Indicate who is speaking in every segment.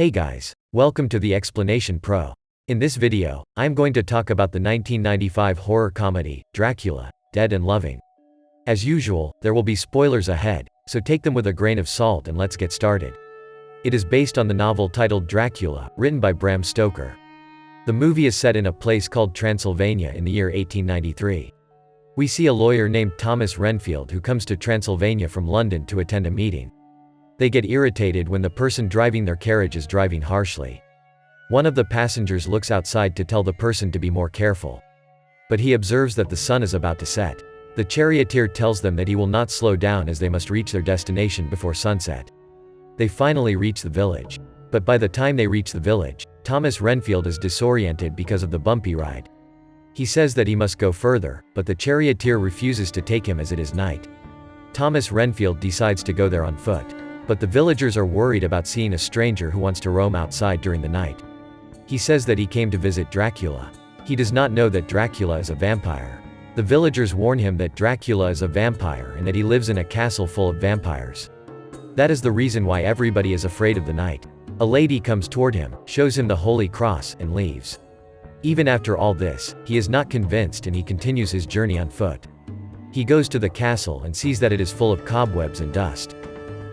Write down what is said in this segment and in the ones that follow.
Speaker 1: Hey guys, welcome to the Explanation Pro. In this video, I'm going to talk about the 1995 horror comedy, Dracula, Dead and Loving. As usual, there will be spoilers ahead, so take them with a grain of salt and let's get started. It is based on the novel titled Dracula, written by Bram Stoker. The movie is set in a place called Transylvania in the year 1893. We see a lawyer named Thomas Renfield who comes to Transylvania from London to attend a meeting. They get irritated when the person driving their carriage is driving harshly. One of the passengers looks outside to tell the person to be more careful. But he observes that the sun is about to set. The charioteer tells them that he will not slow down as they must reach their destination before sunset. They finally reach the village. But by the time they reach the village, Thomas Renfield is disoriented because of the bumpy ride. He says that he must go further, but the charioteer refuses to take him as it is night. Thomas Renfield decides to go there on foot. But the villagers are worried about seeing a stranger who wants to roam outside during the night. He says that he came to visit Dracula. He does not know that Dracula is a vampire. The villagers warn him that Dracula is a vampire and that he lives in a castle full of vampires. That is the reason why everybody is afraid of the night. A lady comes toward him, shows him the Holy Cross, and leaves. Even after all this, he is not convinced and he continues his journey on foot. He goes to the castle and sees that it is full of cobwebs and dust.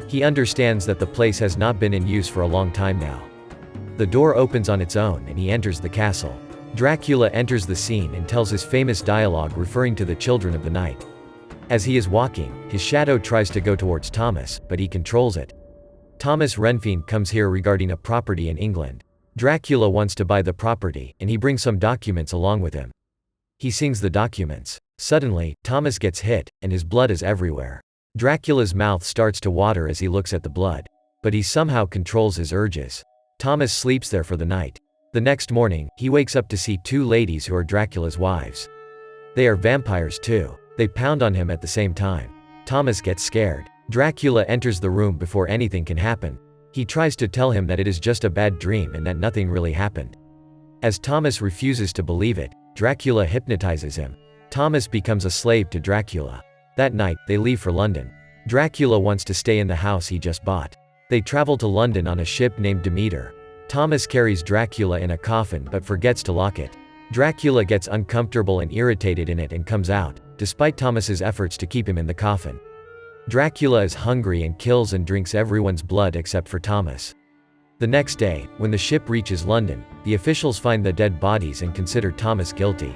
Speaker 1: He understands that the place has not been in use for a long time now. The door opens on its own and he enters the castle. Dracula enters the scene and tells his famous dialogue referring to the children of the night. As he is walking, his shadow tries to go towards Thomas, but he controls it. Thomas Renfield comes here regarding a property in England. Dracula wants to buy the property, and he brings some documents along with him. He sings the documents. Suddenly, Thomas gets hit, and his blood is everywhere. Dracula's mouth starts to water as he looks at the blood. But he somehow controls his urges. Thomas sleeps there for the night. The next morning, he wakes up to see two ladies who are Dracula's wives. They are vampires too. They pound on him at the same time. Thomas gets scared. Dracula enters the room before anything can happen. He tries to tell him that it is just a bad dream and that nothing really happened. As Thomas refuses to believe it, Dracula hypnotizes him. Thomas becomes a slave to Dracula. That night, they leave for London. Dracula wants to stay in the house he just bought. They travel to London on a ship named Demeter. Thomas carries Dracula in a coffin but forgets to lock it. Dracula gets uncomfortable and irritated in it and comes out, despite Thomas's efforts to keep him in the coffin. Dracula is hungry and kills and drinks everyone's blood except for Thomas. The next day, when the ship reaches London, the officials find the dead bodies and consider Thomas guilty.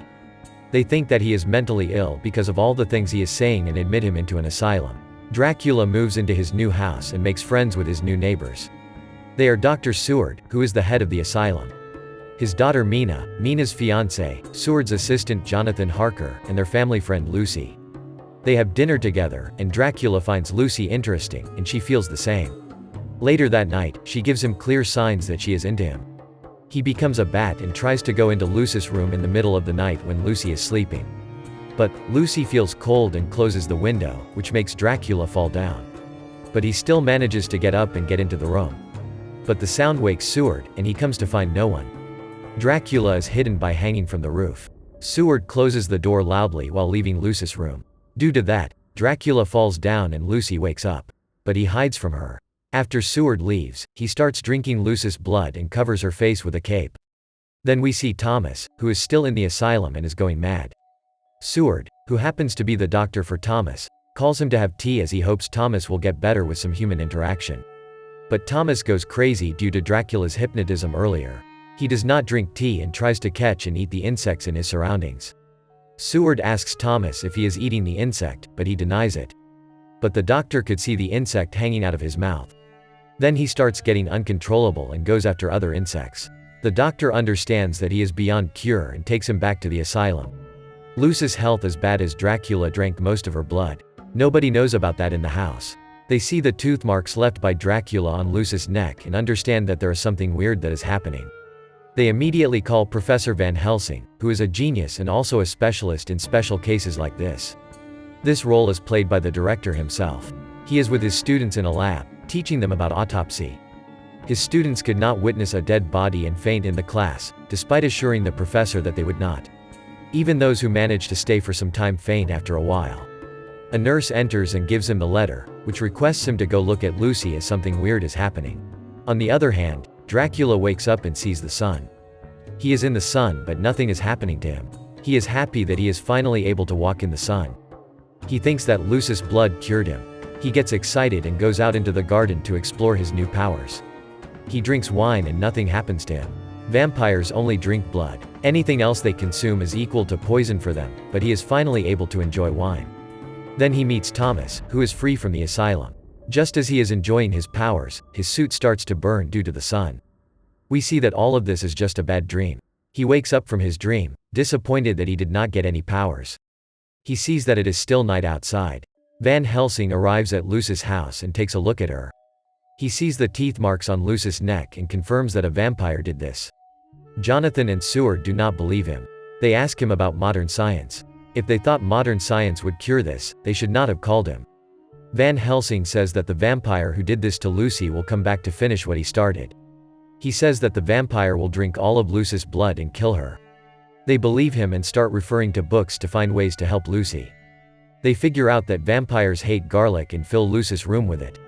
Speaker 1: They think that he is mentally ill because of all the things he is saying and admit him into an asylum. Dracula moves into his new house and makes friends with his new neighbors. They are Dr. Seward, who is the head of the asylum. His daughter Mina, Mina's fiancé, Seward's assistant Jonathan Harker, and their family friend Lucy. They have dinner together, and Dracula finds Lucy interesting, and she feels the same. Later that night, she gives him clear signs that she is into him. He becomes a bat and tries to go into Lucy's room in the middle of the night when Lucy is sleeping. But Lucy feels cold and closes the window, which makes Dracula fall down. But he still manages to get up and get into the room. But the sound wakes Seward, and he comes to find no one. Dracula is hidden by hanging from the roof. Seward closes the door loudly while leaving Lucy's room. Due to that, Dracula falls down and Lucy wakes up. But he hides from her. After Seward leaves, he starts drinking Lucy's blood and covers her face with a cape. Then we see Thomas, who is still in the asylum and is going mad. Seward, who happens to be the doctor for Thomas, calls him to have tea as he hopes Thomas will get better with some human interaction. But Thomas goes crazy due to Dracula's hypnotism earlier. He does not drink tea and tries to catch and eat the insects in his surroundings. Seward asks Thomas if he is eating the insect, but he denies it. But the doctor could see the insect hanging out of his mouth. Then he starts getting uncontrollable and goes after other insects. The doctor understands that he is beyond cure and takes him back to the asylum. Lucy's health is bad as Dracula drank most of her blood. Nobody knows about that in the house. They see the tooth marks left by Dracula on Lucy's neck and understand that there is something weird that is happening. They immediately call Professor Van Helsing, who is a genius and also a specialist in special cases like this. This role is played by the director himself. He is with his students in a lab, teaching them about autopsy. His students could not witness a dead body and faint in the class, despite assuring the professor that they would not. Even those who manage to stay for some time faint after a while. A nurse enters and gives him the letter, which requests him to go look at Lucy as something weird is happening. On the other hand, Dracula wakes up and sees the sun. He is in the sun, but nothing is happening to him. He is happy that he is finally able to walk in the sun. He thinks that Lucis' blood cured him. He gets excited and goes out into the garden to explore his new powers. He drinks wine and nothing happens to him. Vampires only drink blood. Anything else they consume is equal to poison for them, but he is finally able to enjoy wine. Then he meets Thomas, who is free from the asylum. Just as he is enjoying his powers, his suit starts to burn due to the sun. We see that all of this is just a bad dream. He wakes up from his dream, disappointed that he did not get any powers. He sees that it is still night outside. Van Helsing arrives at Lucis' house and takes a look at her. He sees the teeth marks on Lucis' neck and confirms that a vampire did this. Jonathan and Seward do not believe him. They ask him about modern science. If they thought modern science would cure this, they should not have called him. Van Helsing says that the vampire who did this to Lucy will come back to finish what he started. He says that the vampire will drink all of Lucy's blood and kill her. They believe him and start referring to books to find ways to help Lucy. They figure out that vampires hate garlic and fill Lucy's room with it.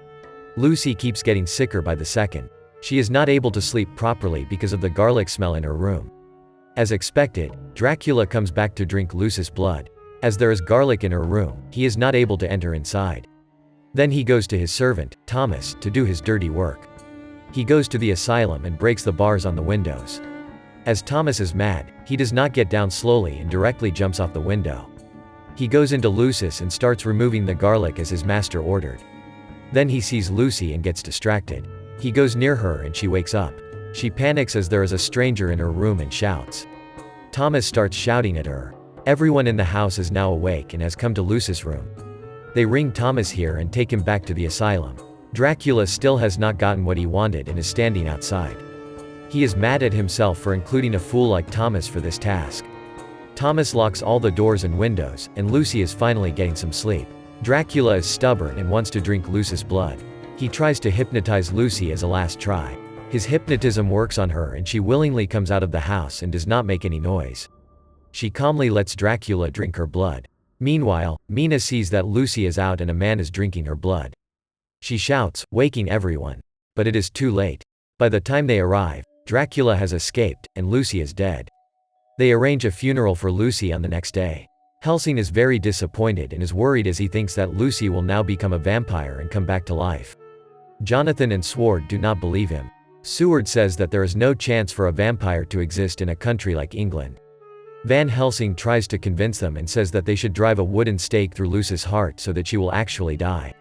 Speaker 1: Lucy keeps getting sicker by the second. She is not able to sleep properly because of the garlic smell in her room. As expected, Dracula comes back to drink Lucy's blood. As there is garlic in her room, he is not able to enter inside. Then he goes to his servant, Thomas, to do his dirty work. He goes to the asylum and breaks the bars on the windows. As Thomas is mad, he does not get down slowly and directly jumps off the window. He goes into Lucis and starts removing the garlic as his master ordered. Then he sees Lucy and gets distracted. He goes near her and she wakes up. She panics as there is a stranger in her room and shouts. Thomas starts shouting at her. Everyone in the house is now awake and has come to Lucis' room. They ring Thomas here and take him back to the asylum. Dracula still has not gotten what he wanted and is standing outside. He is mad at himself for including a fool like Thomas for this task. Thomas locks all the doors and windows, and Lucy is finally getting some sleep. Dracula is stubborn and wants to drink Lucy's blood. He tries to hypnotize Lucy as a last try. His hypnotism works on her and she willingly comes out of the house and does not make any noise. She calmly lets Dracula drink her blood. Meanwhile, Mina sees that Lucy is out and a man is drinking her blood. She shouts, waking everyone. But it is too late. By the time they arrive, Dracula has escaped, and Lucy is dead. They arrange a funeral for Lucy on the next day. Helsing is very disappointed and is worried as he thinks that Lucy will now become a vampire and come back to life. Jonathan and Seward do not believe him. Seward says that there is no chance for a vampire to exist in a country like England. Van Helsing tries to convince them and says that they should drive a wooden stake through Lucy's heart so that she will actually die.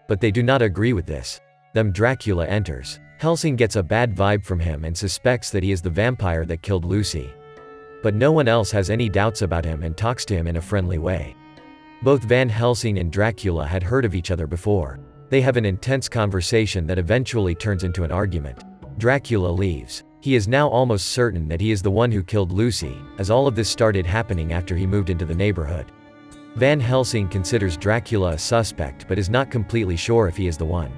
Speaker 1: But they do not agree with this. Then Dracula enters. Helsing gets a bad vibe from him and suspects that he is the vampire that killed Lucy. But no one else has any doubts about him and talks to him in a friendly way. Both Van Helsing and Dracula had heard of each other before. They have an intense conversation that eventually turns into an argument. Dracula leaves. He is now almost certain that he is the one who killed Lucy, as all of this started happening after he moved into the neighborhood. Van Helsing considers Dracula a suspect but is not completely sure if he is the one.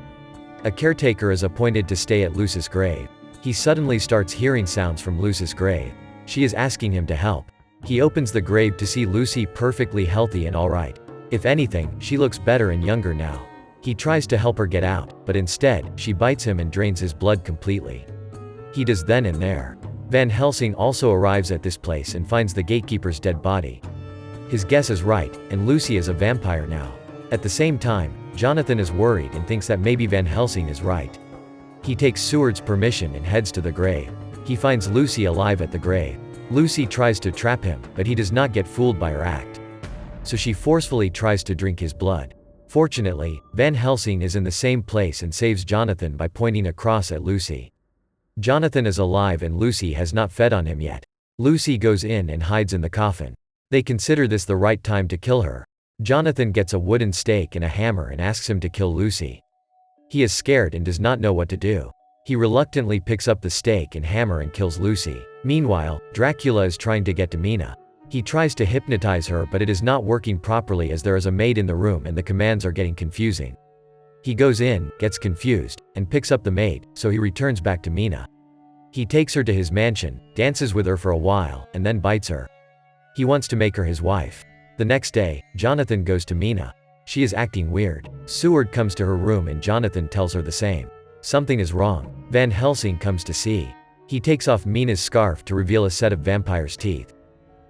Speaker 1: A caretaker is appointed to stay at Lucy's grave. He suddenly starts hearing sounds from Lucy's grave. She is asking him to help. He opens the grave to see Lucy perfectly healthy and alright. If anything, she looks better and younger now. He tries to help her get out, but instead, she bites him and drains his blood completely. He does then and there. Van Helsing also arrives at this place and finds the gatekeeper's dead body. His guess is right, and Lucy is a vampire now. At the same time, Jonathan is worried and thinks that maybe Van Helsing is right. He takes Seward's permission and heads to the grave. He finds Lucy alive at the grave. Lucy tries to trap him, but he does not get fooled by her act. So she forcefully tries to drink his blood. Fortunately, Van Helsing is in the same place and saves Jonathan by pointing a cross at Lucy. Jonathan is alive and Lucy has not fed on him yet. Lucy goes in and hides in the coffin. They consider this the right time to kill her. Jonathan gets a wooden stake and a hammer and asks him to kill Lucy. He is scared and does not know what to do. He reluctantly picks up the stake and hammer and kills Lucy. Meanwhile, Dracula is trying to get to Mina. He tries to hypnotize her but it is not working properly as there is a maid in the room and the commands are getting confusing. He goes in, gets confused, and picks up the maid, so he returns back to Mina. He takes her to his mansion, dances with her for a while, and then bites her. He wants to make her his wife. The next day, Jonathan goes to Mina. She is acting weird. Seward comes to her room and Jonathan tells her the same. Something is wrong. Van Helsing comes to see. He takes off Mina's scarf to reveal a set of vampire's teeth.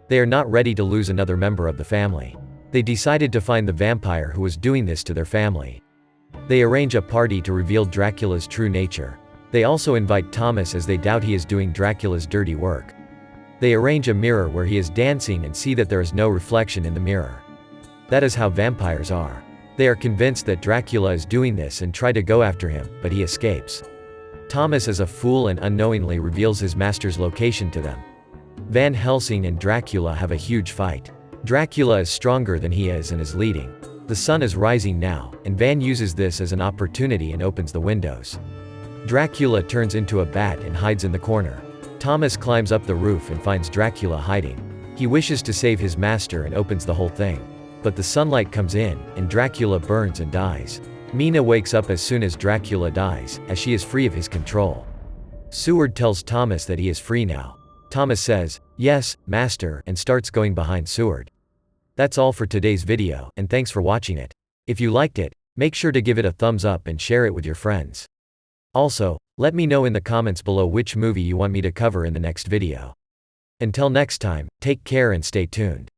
Speaker 1: They are not ready to lose another member of the family. They decided to find the vampire who was doing this to their family. They arrange a party to reveal Dracula's true nature. They also invite Thomas as they doubt he is doing Dracula's dirty work. They arrange a mirror where he is dancing and see that there is no reflection in the mirror. That is how vampires are. They are convinced that Dracula is doing this and try to go after him, but he escapes. Thomas is a fool and unknowingly reveals his master's location to them. Van Helsing and Dracula have a huge fight. Dracula is stronger than he is and is leading. The sun is rising now, and Van uses this as an opportunity and opens the windows. Dracula turns into a bat and hides in the corner. Thomas climbs up the roof and finds Dracula hiding. He wishes to save his master and opens the whole thing. But the sunlight comes in, and Dracula burns and dies. Mina wakes up as soon as Dracula dies, as she is free of his control. Seward tells Thomas that he is free now. Thomas says, "Yes, master," and starts going behind Seward. That's all for today's video, and thanks for watching it. If you liked it, make sure to give it a thumbs up and share it with your friends. Also, let me know in the comments below which movie you want me to cover in the next video. Until next time, take care and stay tuned.